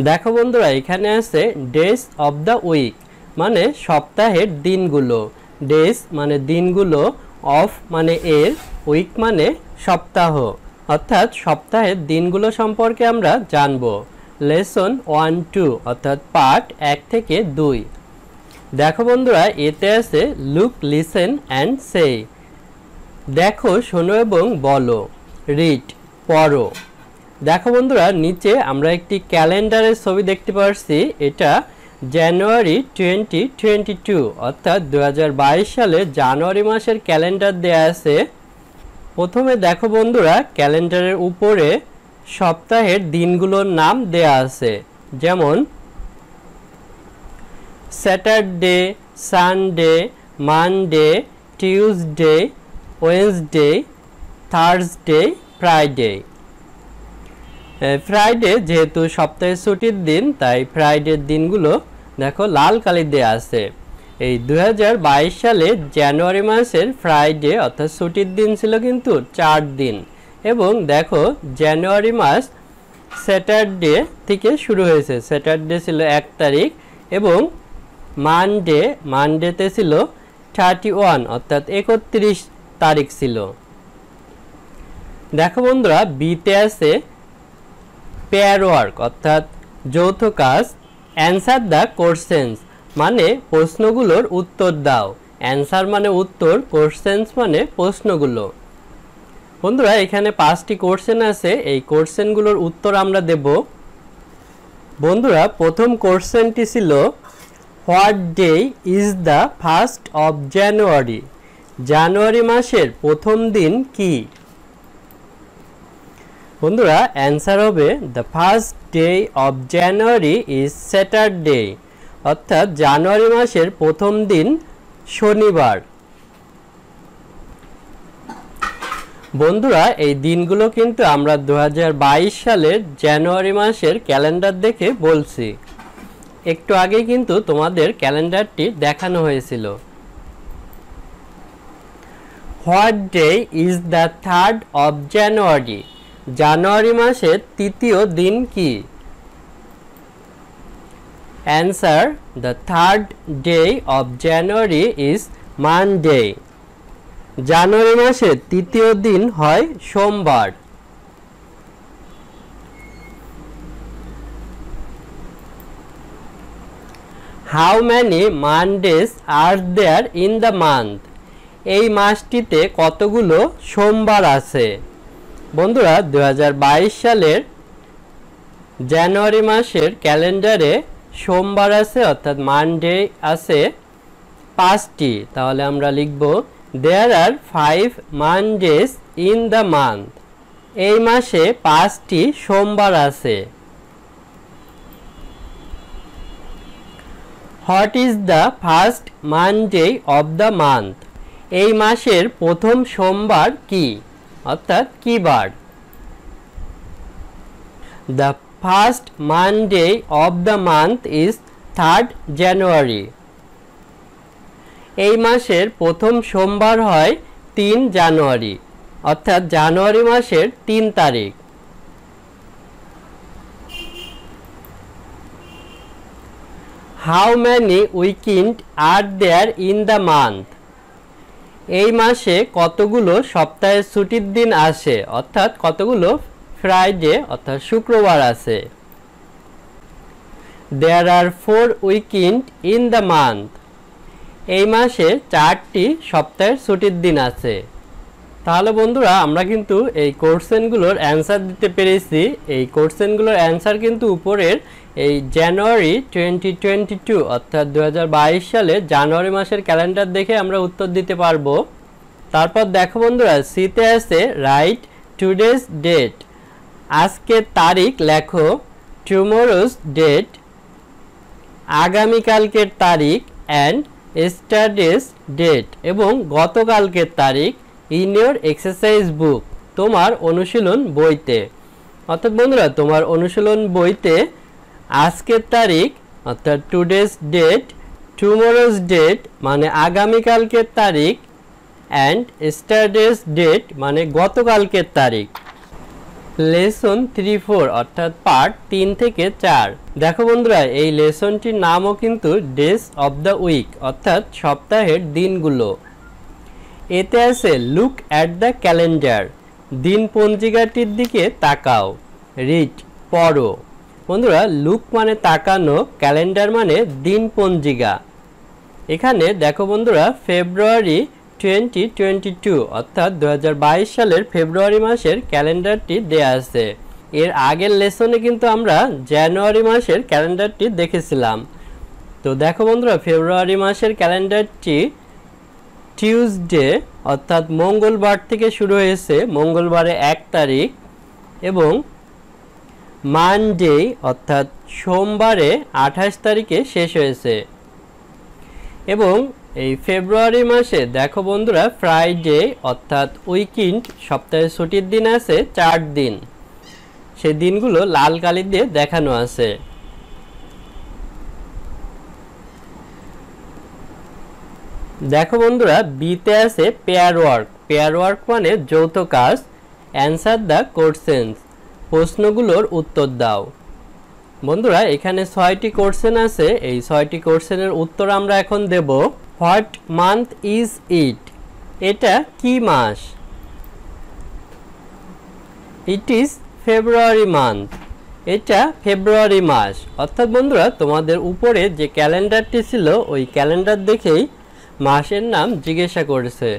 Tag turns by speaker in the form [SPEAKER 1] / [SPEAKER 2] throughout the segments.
[SPEAKER 1] দেখো বন্ধুরা এখানে আছে ডেজ অফ দ্য উইক মানে সপ্তাহের দিনগুলো। ডেজ মানে দিনগুলো, অফ মানে এর, উইক মানে সপ্তাহ, অর্থাৎ সপ্তাহের দিনগুলো সম্পর্কে আমরা জানব। লেসন 1-2 অর্থাৎ পার্ট 1 থেকে 2। দেখো বন্ধুরা এতে আছে লুক, লিসেন অ্যান্ড সে। দেখো, শোনো এবং বলো। রিড পড়ো। দেখো বন্ধুরা নিচে আমরা একটি ক্যালেন্ডারের ছবি দেখতে পাচ্ছি। এটা জানুয়ারি 2022 অর্থাৎ 2022 সালে জানুয়ারি মাসের ক্যালেন্ডার দেয়া আছে। প্রথমে দেখো বন্ধুরা ক্যালেন্ডারের উপরে সপ্তাহের দিনগুলোর নাম দেয়া আছে, যেমন Saturday, Sunday, Monday, Tuesday, Wednesday, Thursday, Friday. Friday যেহেতু সপ্তাহের ছুটির দিন, তাই ফ্রাইডের দিনগুলো দেখো লাল কালি দেওয়া আছে। এই 2022 সালে জানুয়ারি মাসের ফ্রাইডে অর্থাৎ ছুটির দিন ছিল কিন্তু 4 দিন। এবং দেখো জানুয়ারি মাস স্যাটারডে থেকে শুরু হয়েছে। স্যাটারডে ছিল 1 তারিখ এবং মানডেতে ছিল 31 অর্থাৎ 31 তারিখ ছিল। দেখো বন্ধুরা বিতে আছে পেয়ার ওয়ার্ক অর্থাৎ যৌথ কাজ। অ্যান্সার দ্য কোশ্চেন্স মানে প্রশ্নগুলোর উত্তর দাও। অ্যান্সার মানে উত্তর, কোশ্চেন্স মানে প্রশ্নগুলো। বন্ধুরা এখানে 5টি কোশ্চেন আছে, এই কোশ্চেনগুলোর উত্তর আমরা দেব। বন্ধুরা প্রথম কোশ্চেনটি ছিল what day is the first of January? জানুয়ারি মাসের প্রথম দিন কি? বন্ধুরা অ্যান্সার হবে the first day of January is Saturday অর্থাৎ জানুয়ারি মাসের প্রথম দিন শনিবার। বন্ধুরা এই দিনগুলো কিন্তু আমরা 2022 সালের জানুয়ারি মাসের ক্যালেন্ডার দেখে বলছি। একটু আগে কিন্তু তোমাদের ক্যালেন্ডারটি দেখানো হয়েছিল। What day is the third of January? জানুয়ারি মাসের তৃতীয় দিন কি? Answer the third day of January is Monday. জানুয়ারি মাসের তৃতীয় দিন হয় সোমবার। How many Mondays are there in the month? এই মাসটিতে কতগুলো সোমবার আছে? বন্ধুরা 2022 সালের জানুয়ারি মাসের ক্যালেন্ডারে সোমবার আছে অর্থাৎ মানডে আছে 5টি। তাহলে আমরা লিখব there are 5 Mondays in the month. এই মাসে 5টি সোমবার আছে। What is the first Monday of the month? এই মাসের প্রথম সোমবার কি অর্থাৎ কি বার? The first Monday of the month is 3rd January. এই মাসের প্রথম সোমবার হয় 3 জানুয়ারি অর্থাৎ জানুয়ারি মাসের 3 তারিখ। How many weekend are there in the month? এই মাসে কতগুলো সপ্তাহের ছুটির দিন আসে অর্থাৎ কতগুলো ফ্রাইডে অর্থাৎ শুক্রবার আছে? দেয়ার আর 4 উইকেন্ড ইন দ্য মান্থ। এই মাসে 4টি সপ্তাহের ছুটির দিন আছে। তাহলে বন্ধুরা আমরা কিন্তু এই কোশ্চেনগুলোর অ্যান্সার দিতে পেরেছি। এই কোশ্চেনগুলোর অ্যান্সার কিন্তু উপরের এই জানুয়ারি 2022 অর্থাৎ 2022 সালে জানুয়ারি মাসের ক্যালেন্ডার দেখে আমরা উত্তর দিতে পারবো। তারপর দেখো বন্ধুরা সিতে আছে রাইট টুডেজ ডেট। আজকের তারিখ লেখো। টুমরোজ ডেট আগামীকালকের তারিখ অ্যান্ড ইস্টারডেজ ডেট এবং গতকালকের তারিখ ইন ইয়োর এক্সারসাইজ বুক তোমার অনুশীলন বইতে। অর্থাৎ বন্ধুরা তোমার অনুশীলন বইতে আজকের তারিখ অর্থাৎ টুডেজ ডেট, টুমরোজ ডেট মানে আগামীকালকের তারিখ অ্যান্ড ইস্টারডেজ ডেট মানে গতকালকের তারিখ লেসন 3-4 অর্থাৎ পার্ট 3 থেকে 4। দেখো বন্ধুরা এই লেসনটির নামও কিন্তু ডেজ অফ দ্য উইক অর্থাৎ সপ্তাহের দিনগুলো। এতে আছে লুক অ্যাট দ্য ক্যালেন্ডার, দিন পঞ্জিকাটির দিকে তাকাও। রিড পড়ো। বন্ধুরা লুক মানে তাকানো, ক্যালেন্ডার মানে দিন পঞ্জিকা। এখানে দেখো বন্ধুরা ফেব্রুয়ারি 2022 অর্থাৎ 2022 সালের ফেব্রুয়ারি মাসের ক্যালেন্ডারটি দেয়া আছে। এর আগের লেসনে কিন্তু আমরা জানুয়ারি মাসের ক্যালেন্ডারটি দেখেছিলাম। তো দেখো বন্ধুরা ফেব্রুয়ারি মাসের ক্যালেন্ডারটি টিউসডে অর্থাৎ মঙ্গলবার থেকে শুরু হয়েছে, মঙ্গলবারে 1 তারিখ, এবং মানডে অর্থাৎ সোমবারে 28 তারিখে শেষ হয়েছে। এবং এই ফেব্রুয়ারি মাসে দেখো বন্ধুরা ফ্রাইডে অর্থাৎ উইকেন্ড, সপ্তাহের ছুটির দিন আছে 4 দিন, সেই দিনগুলো লাল কালি দিয়ে দেখানো আছে। দেখো বন্ধুরা বিতে আছে পেয়ার ওয়ার্ক। পেয়ার ওয়ার্ক মানে যৌথ কাজ। অ্যান্সার দ্য কোশ্চেনস, প্রশ্নগুলোর উত্তর দাও। বন্ধুরা এখানে 6টি কোশ্চেন আছে, এই 6টি কোশ্চেনের উত্তর আমরা এখন দেব। What month is it? এটা কি মাস? It is February month. এটা ফেব্রুয়ারি মাস। অর্থাৎ বন্ধুরা তোমাদের উপরে যে ক্যালেন্ডারটি ছিল ওই ক্যালেন্ডার দেখেই মাসের নাম জিজ্ঞাসা করেছে।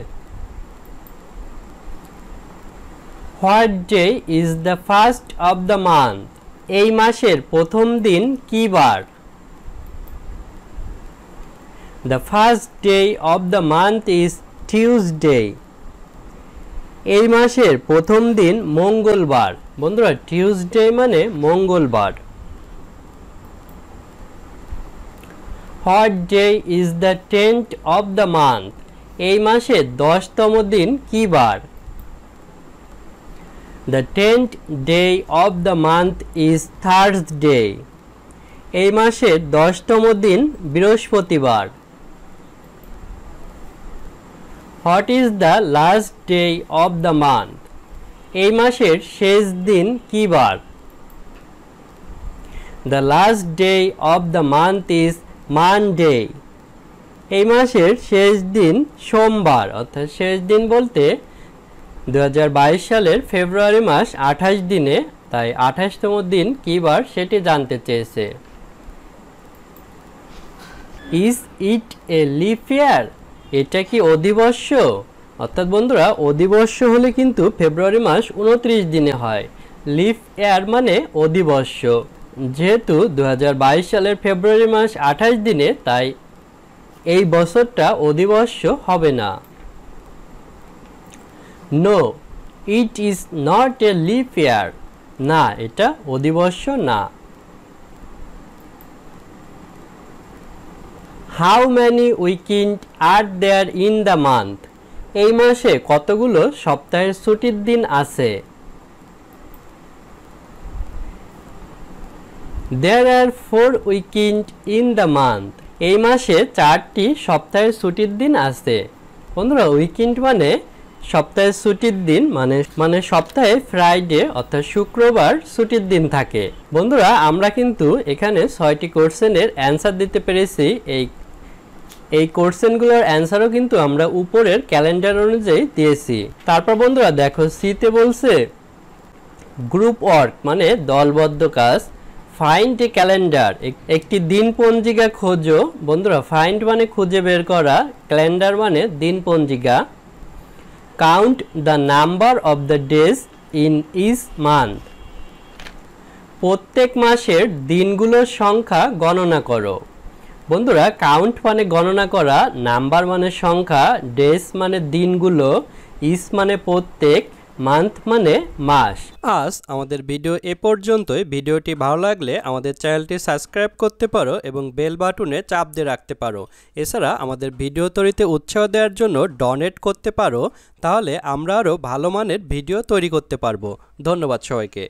[SPEAKER 1] What day is the first of the month? এই মাসের প্রথম দিন কি বার? The first day of the month is Tuesday. এই মাসের প্রথম দিন মঙ্গলবার। বন্ধুরা টিউসডে মানে মঙ্গলবার। What day is the 10th of the month? এই মাসের 10তম দিন কি বার? দ্য 10th day of the month is Thursday. এই মাসের 10তম দিন বৃহস্পতিবার। What is the last day of the month? এই মাসের শেষ দিন কি বার? The last day of the month is Monday. এই মাসের শেষ দিন সোমবার। অর্থাৎ শেষ দিন বলতে 2022 সালের ফেব্রুয়ারি মাস 28 দিনে, তাই 28তম দিন কি বার সেটি জানতে চেয়েছে। ইজ ইট এ লিপ ইয়ার? এটা কি অধিবর্ষ? অর্থাৎ বন্ধুরা অধিবর্ষ হলে কিন্তু ফেব্রুয়ারি মাস 29 দিনে হয়। লিপ ইয়ার মানে অধিবর্ষ। যেহেতু 2022 সালের ফেব্রুয়ারি মাস 28 দিনে, তাই এই বছরটা অধিবর্ষ হবে না। No it is not a leap year. না এটা অধিবর্ষ না। How many weekend are there in the month? এই মাসে কতগুলো সপ্তাহের ছুটির দিন আছে? There are 4 weekend in the month. এই মাসে 4টি সপ্তাহের ছুটির দিন আছে। বন্ধুরা উইকেন্ড মানে সপ্তাহের ছুটির দিন, মানে সপ্তাহে ফ্রাইডে অর্থাৎ শুক্রবার ছুটির দিন থাকে। বন্ধুরা আমরা কিন্তু এখানে 6টি কোশ্চেনের অ্যান্সার দিতে পেরেছি। এই কোশ্চেনগুলোর অ্যান্সারও কিন্তু আমরা উপরের ক্যালেন্ডার অনুযায়ী দিয়েছি। তারপর বন্ধুরা দেখো সিতে বলছে গ্রুপ ওয়ার্ক মানে দলবদ্ধ কাজ। ফাইন্ড এ ক্যালেন্ডার, একটি দিন পঞ্জিকা খোঁজো। বন্ধুরা ফাইন্ড মানে খুঁজে বের করা, ক্যালেন্ডার মানে দিন পঞ্জিকা। Count the number of the days in each month, প্রত্যেক মাসের দিনগুলোর সংখ্যা গণনা করো। বন্ধুরা কাউন্ট মানে গণনা করা, নাম্বার মানে সংখ্যা, ডেজ মানে দিনগুলো, ইচ মানে প্রত্যেক, মান্থ মানে মাস। আজ আমাদের ভিডিও এ পর্যন্তই। ভিডিওটি ভালো লাগলে আমাদের চ্যানেলটি সাবস্ক্রাইব করতে পারো এবং বেল বাটনে চাপ দিয়ে রাখতে পারো। এছাড়া আমাদের ভিডিও তৈরিতে উৎসাহ দেওয়ার জন্য ডোনেট করতে পারো, তাহলে আমরা আরও ভালো মানের ভিডিও তৈরি করতে পারবো। ধন্যবাদ সবাইকে।